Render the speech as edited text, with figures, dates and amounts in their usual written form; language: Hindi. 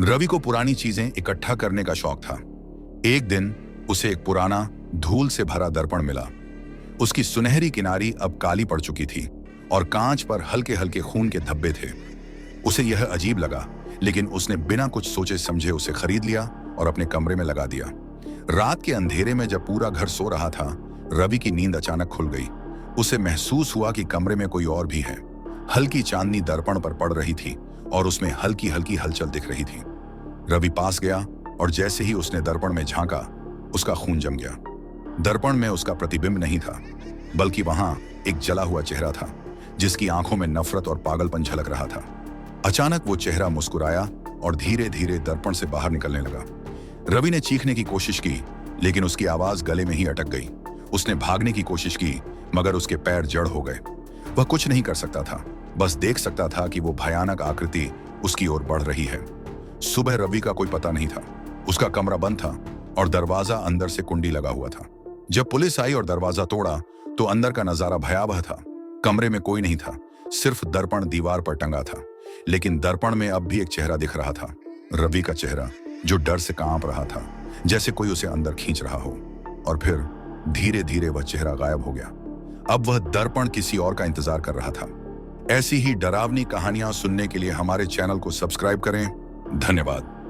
रवि को पुरानी चीजें इकट्ठा करने का शौक था। एक दिन उसे एक पुराना धूल से भरा दर्पण मिला। उसकी सुनहरी किनारी अब काली पड़ चुकी थी और कांच पर हल्के हल्के खून के धब्बे थे। उसे यह अजीब लगा, लेकिन उसने बिना कुछ सोचे समझे उसे खरीद लिया और अपने कमरे में लगा दिया। रात के अंधेरे में जब पूरा घर सो रहा था, रवि की नींद अचानक खुल गई। उसे महसूस हुआ कि कमरे में कोई और भी है। हल्की चांदनी दर्पण पर पड़ रही थी और उसमें हल्की हल्की हलचल दिख रही थी। रवि पास गया और जैसे ही उसने दर्पण में झांका, उसका खून जम गया। दर्पण में उसका प्रतिबिंब नहीं था, बल्कि वहां एक जला हुआ चेहरा था जिसकी आंखों में नफरत और पागलपन झलक रहा था। अचानक वो चेहरा मुस्कुराया और धीरे धीरे दर्पण से बाहर निकलने लगा। रवि ने चीखने की कोशिश की, लेकिन उसकी आवाज गले में ही अटक गई। उसने भागने की कोशिश की, मगर उसके पैर जड़ हो गए। वह कुछ नहीं कर सकता था, बस देख सकता था कि वो भयानक आकृति उसकी ओर बढ़ रही है। सुबह रवि का कोई पता नहीं था। उसका कमरा बंद था और दरवाजा अंदर से कुंडी लगा हुआ था। जब पुलिस आई और दरवाजा तोड़ा तो अंदर का नजारा भयावह था। कमरे में कोई नहीं था, सिर्फ दर्पण दीवार पर टंगा था। लेकिन दर्पण में अब भी एक चेहरा दिख रहा था, रवि का चेहरा, जो डर से कांप रहा था, जैसे कोई उसे अंदर खींच रहा हो। और फिर धीरे धीरे वह चेहरा गायब हो गया। अब वह दर्पण किसी और का इंतजार कर रहा था। ऐसी ही डरावनी कहानियां सुनने के लिए हमारे चैनल को सब्सक्राइब करें। धन्यवाद।